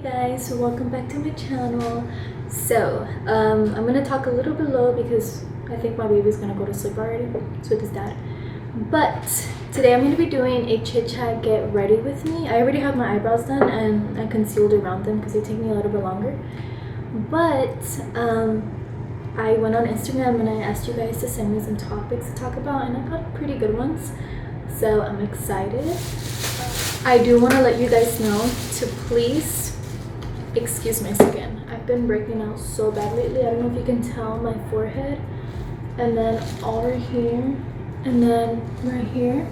guys, welcome back to my channel. So I'm gonna talk a little bit low because I think my baby's gonna go to sleep already. It's with his dad. But today I'm gonna be doing a chit chat get ready with me. I already have my eyebrows done and I concealed around them because they take me a little bit longer. But I went on Instagram and I asked you guys to send me some topics to talk about, and I got pretty good ones, so I'm excited. I do want to let you guys know to please excuse my skin. I've been breaking out so bad lately. I don't know if you can tell, my forehead, and then all right here, and then right here.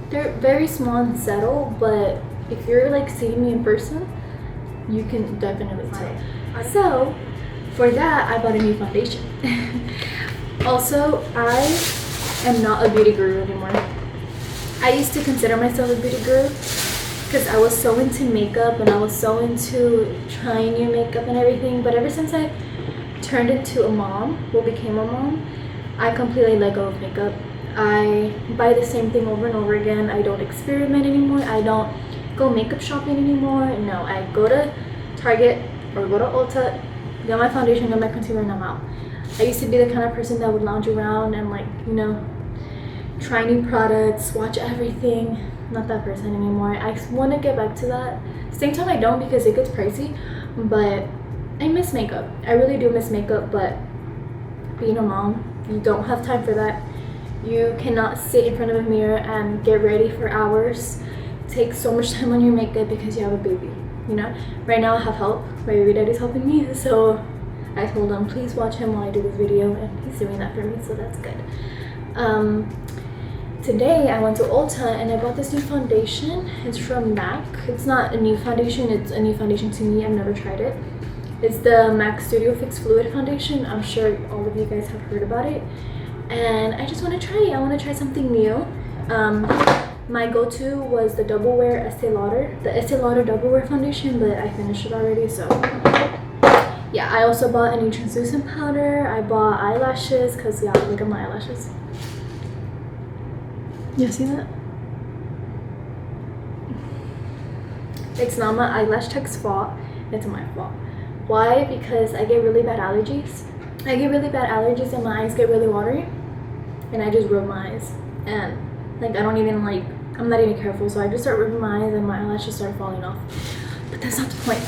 They're very small and subtle, but if you're like seeing me in person, you can definitely tell. So for that, I bought a new foundation. Also, I am not a beauty guru anymore. I used to consider myself a beauty guru because I was so into makeup and I was so into trying new makeup and everything. But ever since I turned into a mom, became a mom, I completely let go of makeup. I buy the same thing over and over again. I don't experiment anymore. I don't go makeup shopping anymore. No, I go to Target or go to Ulta, get my foundation, get my concealer, and I'm out. I used to be the kind of person that would lounge around and try new products, watch everything. Not that person anymore. I want to get back to that. Same time I don't, because it gets pricey, but I miss makeup. I really do miss makeup, but being a mom, you don't have time for that. You cannot sit in front of a mirror and get ready for hours. Take so much time on your makeup because you have a baby. Right now I have help. My baby daddy's helping me, so I told him please watch him while I do this video, and he's doing that for me, so that's good. Today I went to Ulta and I bought this new foundation. It's from MAC. It's not a new foundation, it's a new foundation to me. I've never tried it. It's the MAC Studio Fix Fluid Foundation. I'm sure all of you guys have heard about it, and I just want to try it. I want to try something new. My go-to was the Double Wear Estee Lauder, Double Wear foundation, but I finished it already, so yeah. I also bought a new translucent powder. I bought eyelashes because look at my eyelashes. You see that? It's not my eyelash tech's fault, it's my fault. Why? Because I get really bad allergies. And my eyes get really watery, and I just rub my eyes, and I'm not even careful, so I just start rubbing my eyes and my eyelashes start falling off. But that's not the point.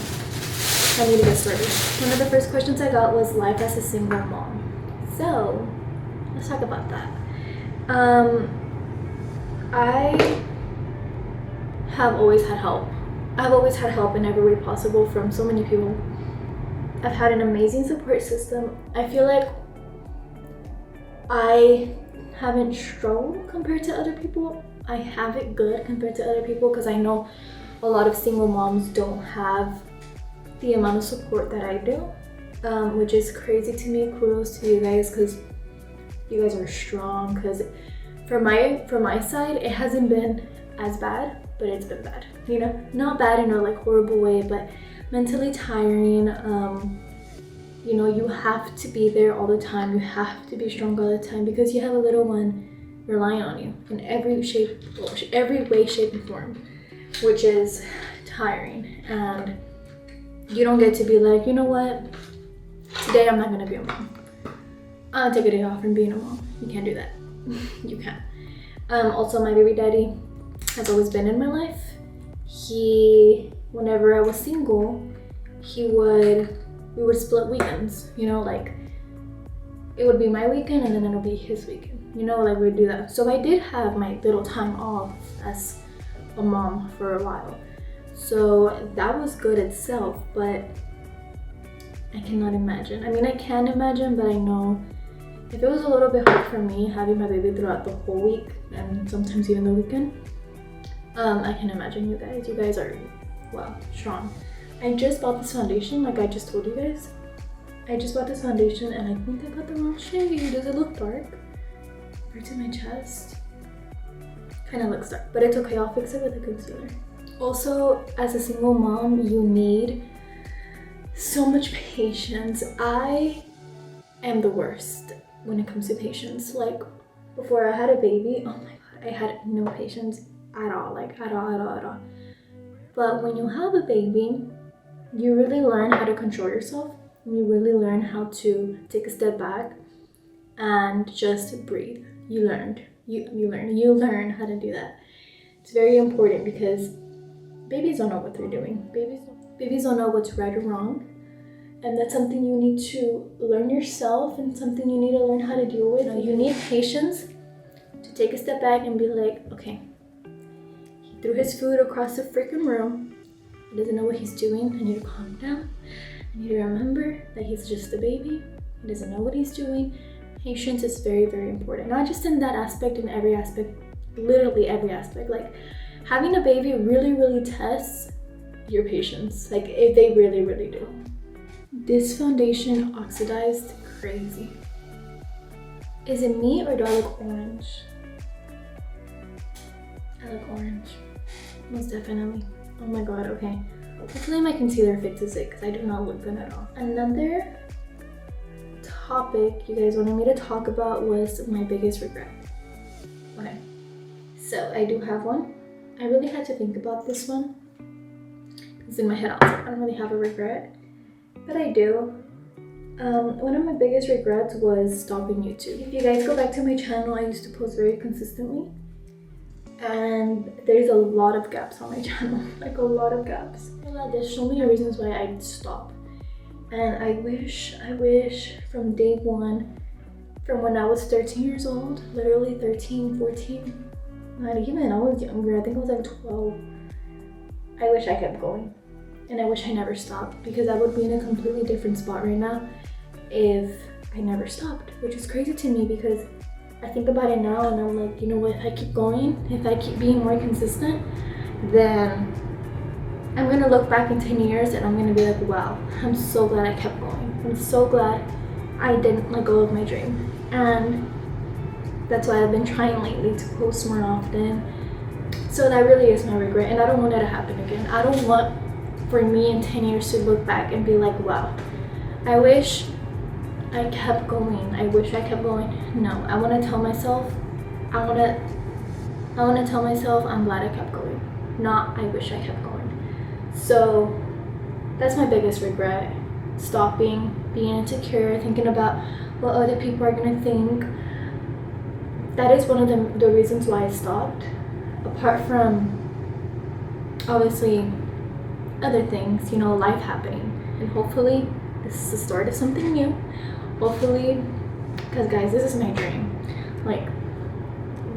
I need to get started. One of the first questions I got was life as a single mom. So let's talk about that. I have always had help. I've always had help in every way possible from so many people. I've had an amazing support system. I feel like I haven't struggled compared to other people. I have it good compared to other people because I know a lot of single moms don't have the amount of support that I do, which is crazy to me. Kudos to you guys because you guys are strong. Because from my side, it hasn't been as bad, but it's been bad. Not bad in a horrible way, but mentally tiring. You have to be there all the time. You have to be strong all the time because you have a little one relying on you in every way, shape, and form, which is tiring. And you don't get to be like, you know what? Today I'm not gonna be a mom. I'll take a day off from being a mom. You can't do that. You can't. Also, my baby daddy has always been in my life. Whenever I was single, we would split weekends. It would be my weekend and then it'll be his weekend. We'd do that. So I did have my little time off as a mom for a while. So that was good itself, but I cannot imagine. I can imagine, but I know if it was a little bit hard for me having my baby throughout the whole week and sometimes even the weekend, I can imagine you guys. You guys are, strong. I just bought this foundation, like I just told you guys. I just bought this foundation and I think I got the wrong shade. Does it look dark? Right to my chest. Kind of looks dark, but it's okay. I'll fix it with a concealer. Also, as a single mom, you need so much patience. I am the worst when it comes to patience. Before I had a baby, oh my god, I had no patience at all. But when you have a baby, you really learn how to control yourself. You really learn how to take a step back and just breathe. You learn how to do that. It's very important because babies don't know what they're doing. Babies don't know what's right or wrong. And that's something you need to learn yourself and something you need to learn how to deal with. You need patience to take a step back and be like, okay, he threw his food across the freaking room. He doesn't know what he's doing. I need to calm down. I need to remember that he's just a baby. He doesn't know what he's doing. Patience is very, very important. Not just in that aspect, in every aspect, literally every aspect. Like having a baby really, really tests your patience. Like if they really, really do. This foundation oxidized crazy. Is it me or do I look orange? I look orange. Most definitely. Oh my god, okay. Hopefully my concealer fixes it because I do not look good at all. Another topic you guys wanted me to talk about was my biggest regret. Okay, so I do have one. I really had to think about this one because in my head I was like, I don't really have a regret, but I do. One of my biggest regrets was stopping YouTube. If you guys go back to my channel, I used to post very consistently, and there's a lot of gaps on my channel, like a lot of gaps. There's so many reasons why I'd stop. And I wish from day one, from when I was 13 years old, literally 13, 14, not even, I was younger, I think I was like 12. I wish I kept going. And I wish I never stopped because I would be in a completely different spot right now if I never stopped, which is crazy to me because I think about it now and I'm like, you know what, if I keep going, if I keep being more consistent, then I'm gonna look back in 10 years and I'm gonna be like, wow, I'm so glad I kept going. I'm so glad I didn't let go of my dream. And that's why I've been trying lately to post more often. So that really is my regret and I don't want that to happen again. I don't want for me in 10 years to look back and be like, wow, I wish I kept going. I wish I kept going. No, I want to tell myself, I want to tell myself I'm glad I kept going, not I wish I kept going. So that's my biggest regret, stopping, being insecure, thinking about what other people are gonna think. That is one of the reasons why I stopped, apart from obviously other things, you know, life happening. And hopefully this is the start of something new. Hopefully, because guys, this is my dream. Like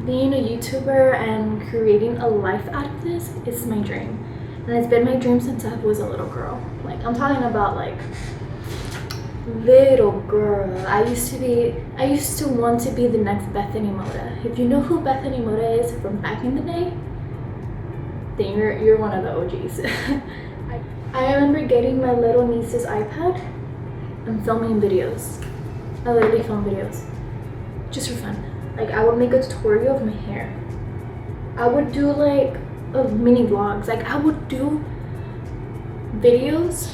being a YouTuber and creating a life out of this is my dream. And it's been my dream since I was a little girl. Like I'm talking about like little girl. I used to want to be the next Bethany Moda. If you know who Bethany Moda is from back in the day, then you're one of the OGs. I remember getting my little niece's iPad and filming videos. I literally filmed videos just for fun. Like I would make a tutorial of my hair. I would do like mini vlogs. Like I would do videos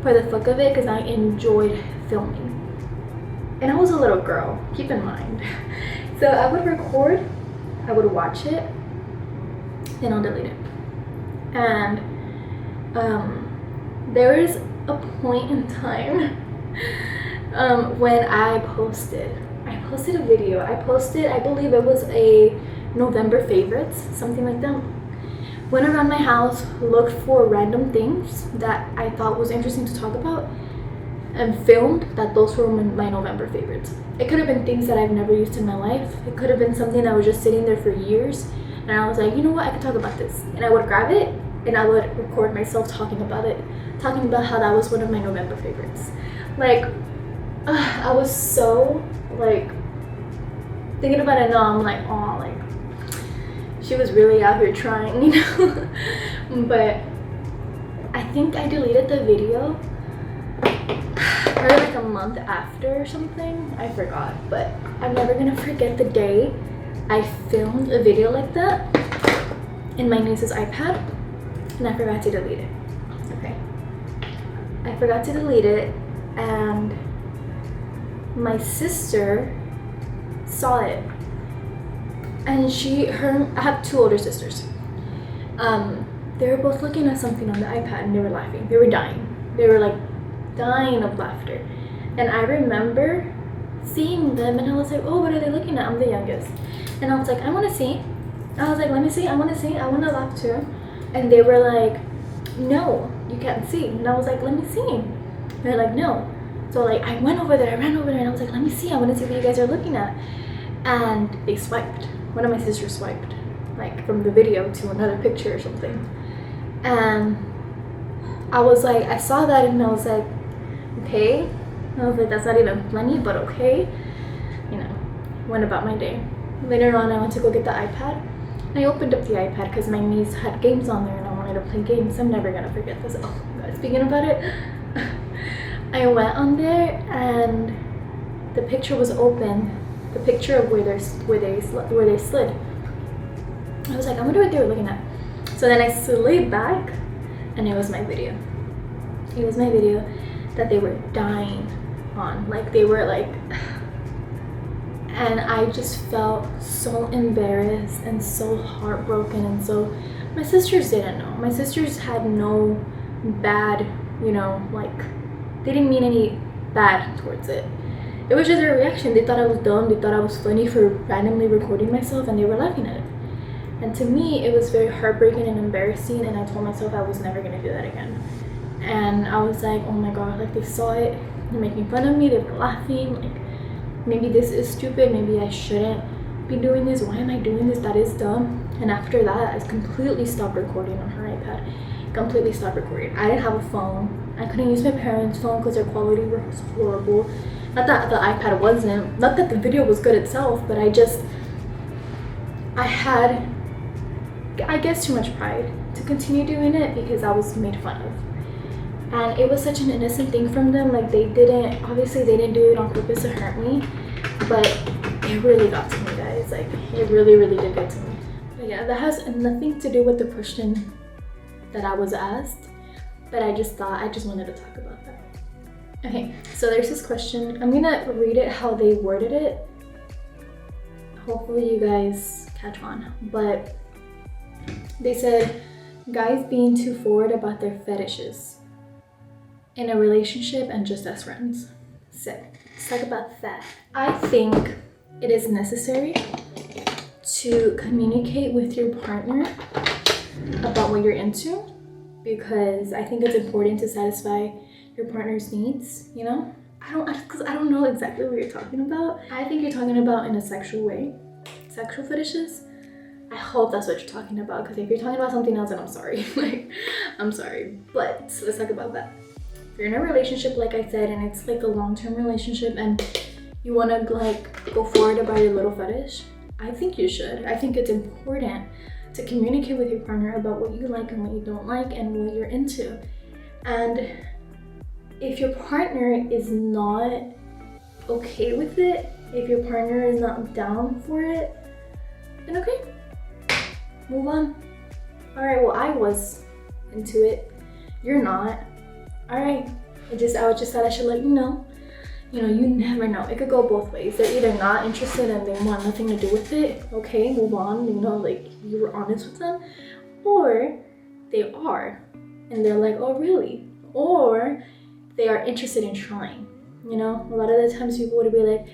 for the fuck of it because I enjoyed filming. And I was a little girl, keep in mind. So I would record, I would watch it, then I'll delete it. And there is a point in time when I posted a video. I believe it was a November favorites, something like that. Went around my house, looked for random things that I thought was interesting to talk about, and filmed that those were my November favorites. It could have been things that I've never used in my life. It could have been something that was just sitting there for years, and I was like, you know what, I could talk about this. And I would grab it, and I would record myself talking about it, talking about how that was one of my November favorites. Like, I was so, like, thinking about it now, I'm like, oh, like, she was really out here trying, you know? But I think I deleted the video probably like a month after or something. I forgot, but I'm never gonna forget the day I filmed a video like that in my niece's iPad and I forgot to delete it. Okay, I forgot to delete it, and my sister saw it, and I have two older sisters. They were both looking at something on the iPad and they were laughing. They were dying. They were like dying of laughter. And I remember seeing them and I was like, oh, what are they looking at? I'm the youngest. And I was like, I want to see. I was like, let me see. I want to see. I want to laugh too. And they were like, no, you can't see. And I was like, let me see. And they're like, no. So like I went over there, I ran over there and I was like, let me see. I want to see what you guys are looking at. And they swiped. One of my sisters swiped, like from the video to another picture or something. And I was like, I saw that and I was like, okay. I was like, that's not even funny, but okay. You know, went about my day. Later on, I went to go get the iPad. And I opened up the iPad because my niece had games on there and I wanted to play games. I'm never gonna forget this. Oh my god, speaking about it. I went on there and the picture was open. The picture of where they slid. I was like, I wonder what they were looking at. So then I slid back and it was my video. It was my video that they were dying on. Like they were like, and I just felt so embarrassed and so heartbroken. And so my sisters didn't know. My sisters had no bad, you know, like they didn't mean any bad towards it. It was just their reaction. They thought I was dumb. They thought I was funny for randomly recording myself and they were laughing at it. And to me, it was very heartbreaking and embarrassing, and I told myself I was never gonna do that again. And I was like, oh my god, like they saw it, they're making fun of me, they were laughing, like maybe this is stupid, maybe I shouldn't be doing this, why am I doing this, that is dumb. And after that, I completely stopped recording on her iPad, completely stopped recording. I didn't have a phone, I couldn't use my parents' phone because their quality was horrible. Not that the iPad wasn't, not that the video was good itself, but I had, I guess, too much pride to continue doing it because I was made fun of. And it was such an innocent thing from them. Like obviously they didn't do it on purpose to hurt me, but it really got to me, guys. Like it really, really did get to me. But yeah, that has nothing to do with the question that I was asked, but I just thought, I just wanted to talk about that. Okay, so there's this question. I'm gonna read it how they worded it. Hopefully you guys catch on. But they said, guys being too forward about their fetishes in a relationship and just as friends. So let's talk about that. I think it is necessary to communicate with your partner about what you're into, because I think it's important to satisfy your partner's needs, you know? Because I don't know exactly what you're talking about. I think you're talking about in a sexual way, sexual fetishes. I hope that's what you're talking about, because if you're talking about something else, then I'm sorry. Like, I'm sorry, but let's talk about that. If you're in a relationship, like I said, and it's like a long-term relationship and you want to like go forward about your little fetish, I think you should. I think it's important to communicate with your partner about what you like and what you don't like and what you're into. And if your partner is not okay with it, if your partner is not down for it, then okay, move on. All right, well, I was into it, you're not. All right, I just thought I should let you know. You know, you never know. It could go both ways. They're either not interested and they want nothing to do with it. Okay, move on. You know, like you were honest with them. Or they are, and they're like, oh, really? Or they are interested in trying. You know, a lot of the times people would be like,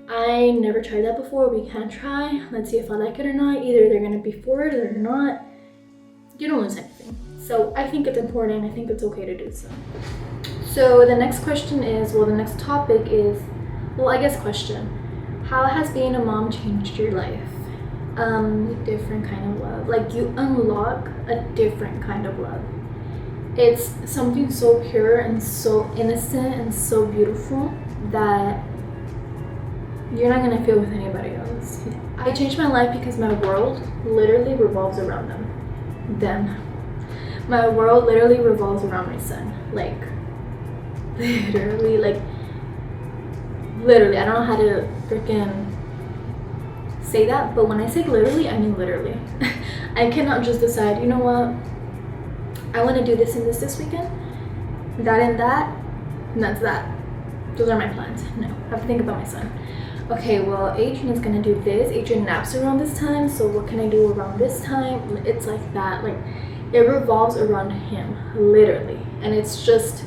I never tried that before. We can try. Let's see if I like it or not. Either they're gonna be for it or they're not. You don't lose anything. So I think it's important. I think it's okay to do so. So the next question is, well, the next topic is, well, I guess question. How has being a mom changed your life? Different kind of love. Like you unlock a different kind of love. It's something so pure and so innocent and so beautiful that you're not gonna feel with anybody else. I changed my life because my world literally revolves around them. My world literally revolves around my son. Like, literally, I don't know how to freaking say that, but when I say literally, I mean literally. I cannot just decide, you know what, I want to do this and this weekend, that and that's that. Those are my plans. No, I have to think about my son. Okay, well, Adrian is gonna do this. Adrian naps around this time, so what can I do around this time? It's like that. Like, it revolves around him, literally. And it's just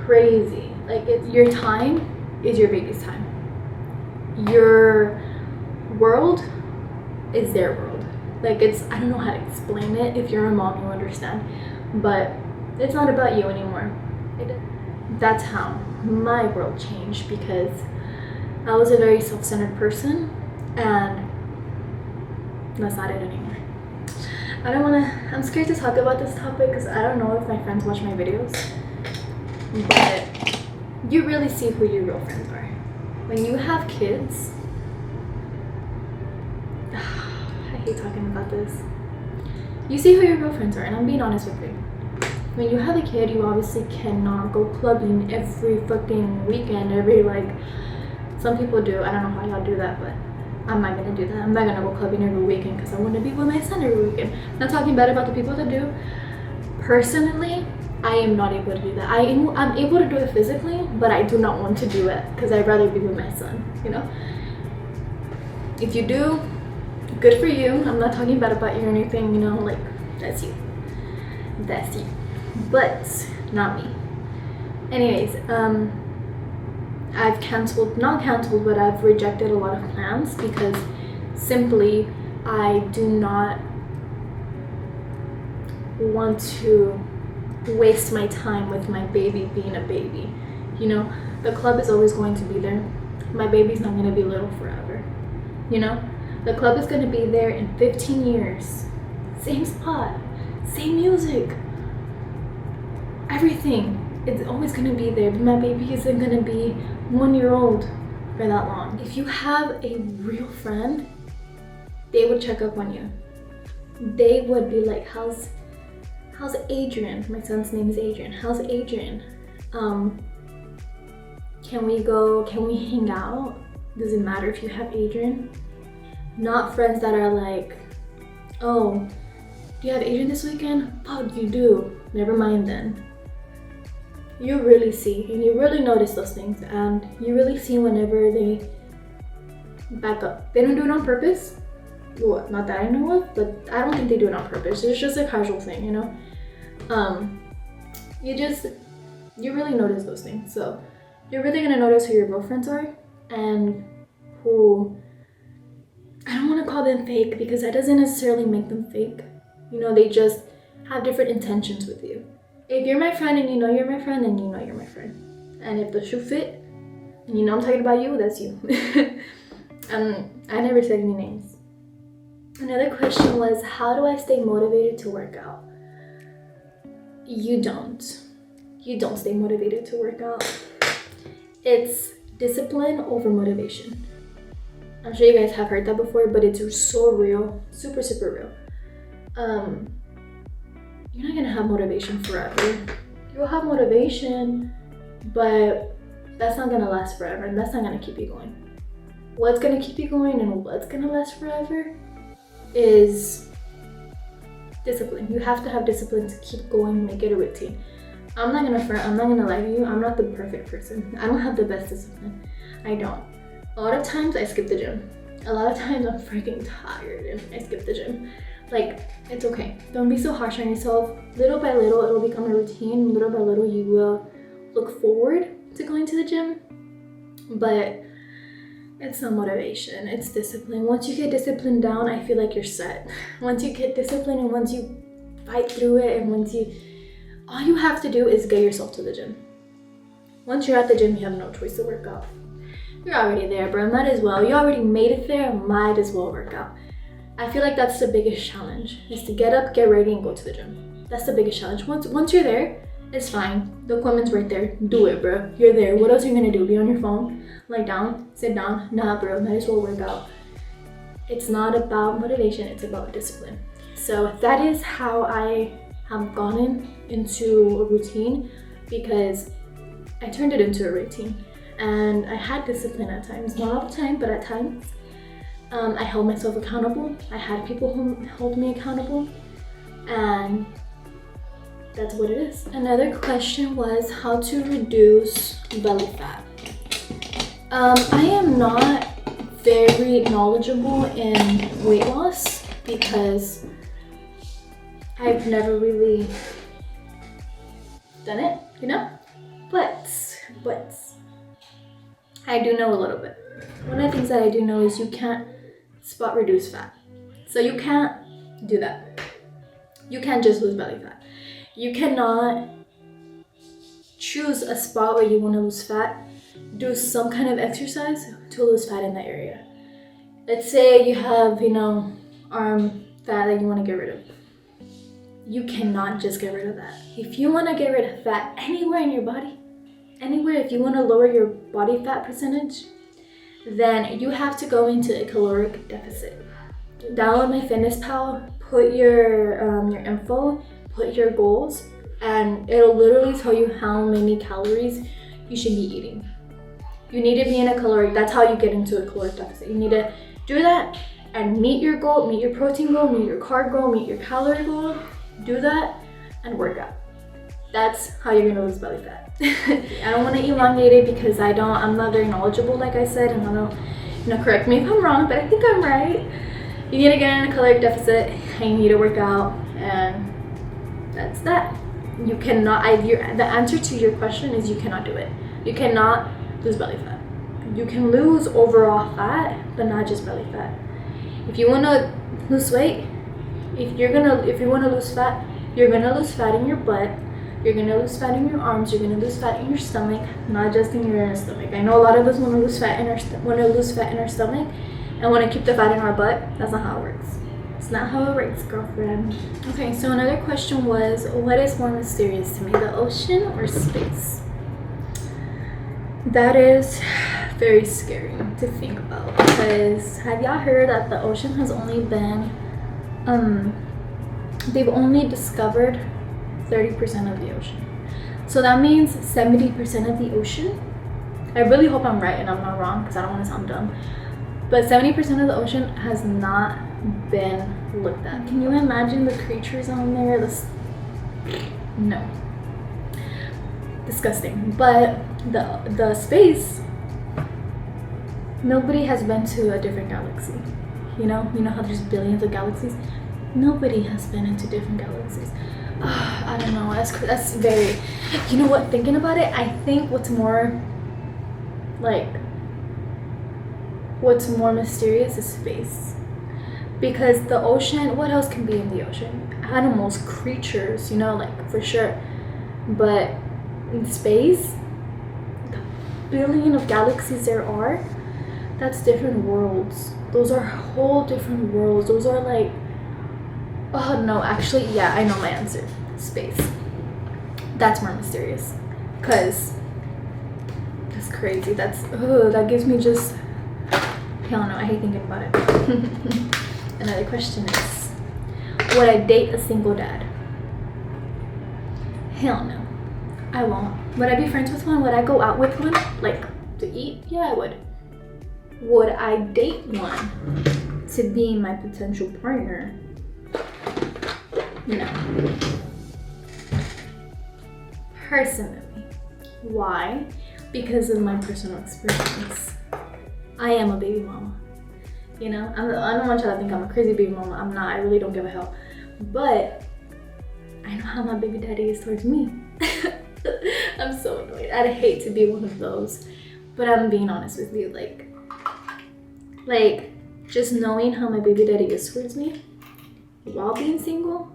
crazy. Like, your time is your baby's time. Your world is their world. Like, I don't know how to explain it. If you're a mom, you understand. But it's not about you anymore. That's how my world changed, because I was a very self-centered person, and that's not it anymore. I'm scared to talk about this topic because I don't know if my friends watch my videos, but you really see who your real friends are. When you have kids, I hate talking about this. You see who your real friends are, and I'm being honest with you. When you have a kid, you obviously cannot go clubbing every fucking weekend, some people do. I don't know how y'all do that, but I'm not gonna do that. I'm not gonna go clubbing every weekend because I want to be with my son every weekend. Not talking bad about the people that do. Personally, I am not able to do that. I'm able to do it physically, but I do not want to do it because I'd rather be with my son, you know? If you do, good for you. I'm not talking bad about you or anything, you know, like, that's you. That's you. But not me. Anyways, I've rejected a lot of plans because simply I do not want to waste my time with my baby being a baby. You know, the club is always going to be there. My baby's not going to be little forever. You know, the club is going to be there in 15 years. Same spot, same music, everything. It's always going to be there. My baby isn't going to be 1 year old for that long. If you have a real friend, they would check up on you. They would be like, how's Adrian? My son's name is Adrian. How's Adrian? Can we hang out? Does it matter if you have Adrian? Not friends that are like, oh, do you have Adrian this weekend? Oh, you do. Never mind then. You really see, and you really notice those things, and you really see whenever they back up. They don't do it on purpose. Well, not that I know of, but I don't think they do it on purpose. It's just a casual thing, you know? You really notice those things. So you're really gonna notice who your girlfriends are and who, I don't wanna call them fake because that doesn't necessarily make them fake. You know, they just have different intentions with you. If you're my friend and you know you're my friend, then you know you're my friend. And if the shoe fit, and you know I'm talking about you, that's you. I never said any names. Another question was, how do I stay motivated to work out? You don't stay motivated to work out. It's discipline over motivation. I'm sure you guys have heard that before, but it's so real, super, super real. You're not gonna have motivation forever. You'll have motivation, but that's not gonna last forever, and that's not gonna keep you going. What's gonna keep you going and what's gonna last forever is discipline. You have to have discipline to keep going and make it a routine. I'm not gonna lie to you, I'm not the perfect person. I don't have the best discipline. I don't. A lot of times I skip the gym. A lot of times I'm freaking tired and I skip the gym. Like, it's okay. Don't be so harsh on yourself. Little by little, it'll become a routine. Little by little, you will look forward to going to the gym. But it's not motivation, it's discipline. Once you get discipline down, I feel like you're set. Once you get discipline and once you fight through it and all you have to do is get yourself to the gym. Once you're at the gym, you have no choice to work out. You're already there, bro. Might as well. You already made it there, might as well work out. I feel like that's the biggest challenge, is to get up, get ready, and go to the gym. That's the biggest challenge. Once you're there, it's fine. The equipment's right there. Do it, bro. You're there. What else are you gonna do? Be on your phone? Lie down? Sit down? Nah, bro. Might as well work out. It's not about motivation. It's about discipline. So that is how I have gotten into a routine, because I turned it into a routine. And I had discipline at times. Not all the time, but at times. I held myself accountable. I had people who held me accountable, and that's what it is. Another question was how to reduce belly fat. I am not very knowledgeable in weight loss because I've never really done it, you know? But I do know a little bit. One of the things that I do know is you can't spot reduce fat. So you can't do that. You can't just lose belly fat. You cannot choose a spot where you want to lose fat, do some kind of exercise to lose fat in that area. Let's say you have, arm fat that you want to get rid of. You cannot just get rid of that. If you want to get rid of fat anywhere in your body, anywhere, if you want to lower your body fat percentage, then you have to go into a caloric deficit. Download my FitnessPal, put your info, put your goals, and it'll literally tell you how many calories you should be eating. You need to be in a caloric, that's how you get into a caloric deficit. You need to do that and meet your goal, meet your protein goal, meet your carb goal, meet your calorie goal. Do that and work out. That's how you're gonna lose belly fat. I don't want to elongate it because I'm not very knowledgeable, like I said, and I don't, correct me if I'm wrong, but I think I'm right. You need to get in a caloric deficit and you need to work out, and that's that. You cannot, the answer to your question is you cannot do it. You cannot lose belly fat. You can lose overall fat, but not just belly fat. If you want to lose weight, if you want to lose fat, you're gonna lose fat in your butt, you're gonna lose fat in your arms, you're gonna lose fat in your stomach, not just in your stomach. I know a lot of us want to lose fat in our stomach and want to keep the fat in our butt. That's not how it works. It's not how it works, girlfriend. Okay, so another question was, what is more mysterious to me, the ocean or space? That is very scary to think about, because have y'all heard that the ocean has only been they've only discovered 30% of the ocean. So that means 70% of the ocean, I really hope I'm right and I'm not wrong because I don't want to sound dumb, but 70% of the ocean has not been looked at. Can you imagine the creatures on there? No. Disgusting. But the space, nobody has been to a different galaxy. You know how there's billions of galaxies? Nobody has been into different galaxies. I don't know, that's very, you know what, thinking about it, I think what's more mysterious is space. Because the ocean, what else can be in the ocean? Animals, creatures, for sure. But in space, the billion of galaxies there are, that's different worlds. Those are whole different worlds. Those are oh no, actually, yeah, I know my answer. Space. That's more mysterious. Cause that's crazy. That gives me just, hell no, I hate thinking about it. Another question is, would I date a single dad? Hell no, I won't. Would I be friends with one? Would I go out with one? To eat? Yeah, I would. Would I date one to be my potential partner? No. Personally. Why? Because of my personal experience. I am a baby mama. I don't want y'all to think I'm a crazy baby mama. I'm not. I really don't give a hell. But I know how my baby daddy is towards me. I'm so annoyed. I'd hate to be one of those. But I'm being honest with you. Just knowing how my baby daddy is towards me while being single,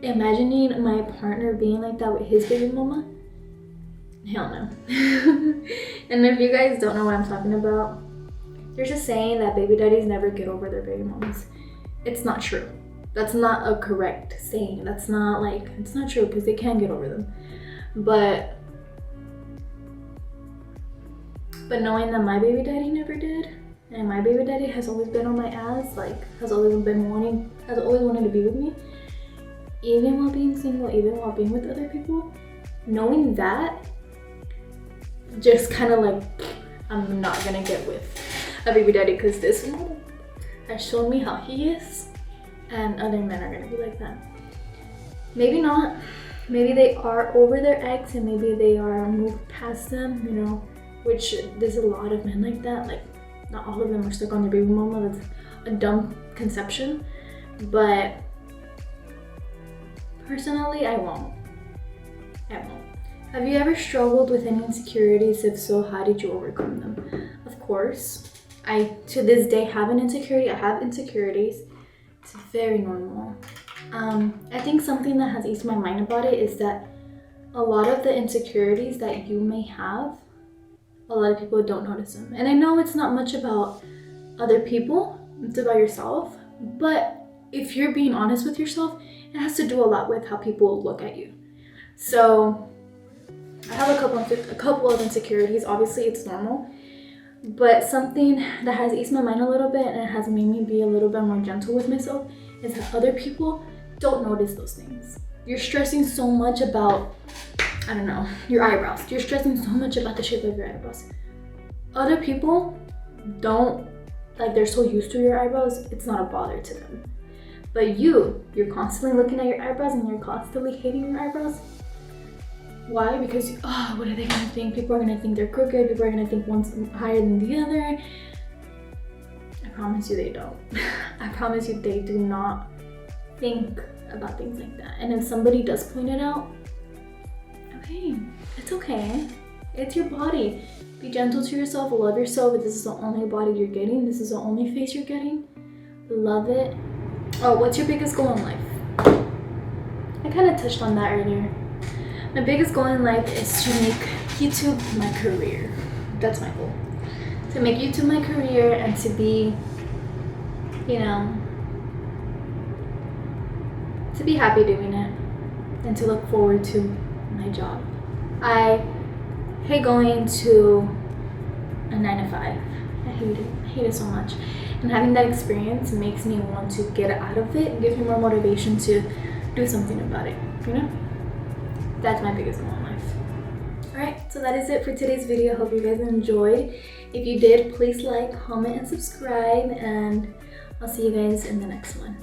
imagining my partner being like that with his baby mama, hell no. And if you guys don't know what I'm talking about, there's a saying that baby daddies never get over their baby mamas. It's not true. That's not a correct saying. That's not it's not true, because they can get over them. But knowing that my baby daddy never did, and my baby daddy has always been on my ass, has always wanted to be with me, even while being single, even while being with other people, knowing that, just kind of I'm not gonna get with a baby daddy, because this one has shown me how he is, and other men are gonna be like that. Maybe not. Maybe they are over their ex, and maybe they are moved past them, which there's a lot of men like that. Not all of them are stuck on their baby mama. That's a dumb conception. But personally, I won't. I won't. Have you ever struggled with any insecurities? If so, how did you overcome them? Of course. I, to this day, have an insecurity. I have insecurities. It's very normal. I think something that has eased my mind about it is that a lot of the insecurities that you may have, a lot of people don't notice them. And I know it's not much about other people, it's about yourself. But if you're being honest with yourself, it has to do a lot with how people look at you. So I have a couple of insecurities. Obviously, it's normal. But something that has eased my mind a little bit and has made me be a little bit more gentle with myself is that other people don't notice those things. You're stressing so much about, I don't know, your eyebrows. You're stressing so much about the shape of your eyebrows. Other people don't, like, they're so used to your eyebrows, it's not a bother to them. But you're constantly looking at your eyebrows and you're constantly hating your eyebrows. Why? Because, what are they gonna think? People are gonna think they're crooked. People are gonna think one's higher than the other. I promise you they don't. I promise you they do not think about things like that. And if somebody does point it out, okay, it's okay. It's your body. Be gentle to yourself, love yourself. If this is the only body you're getting, this is the only face you're getting, love it. Oh, what's your biggest goal in life? I kind of touched on that earlier. My biggest goal in life is to make YouTube my career. That's my goal. To make YouTube my career and to be, to be happy doing it and to look forward to my job. I hate going to a 9-to-5. I hate it. I hate it so much. And having that experience makes me want to get out of it and gives me more motivation to do something about it, That's my biggest goal in life. Alright, so that is it for today's video. Hope you guys enjoyed. If you did, please like, comment, and subscribe, and I'll see you guys in the next one.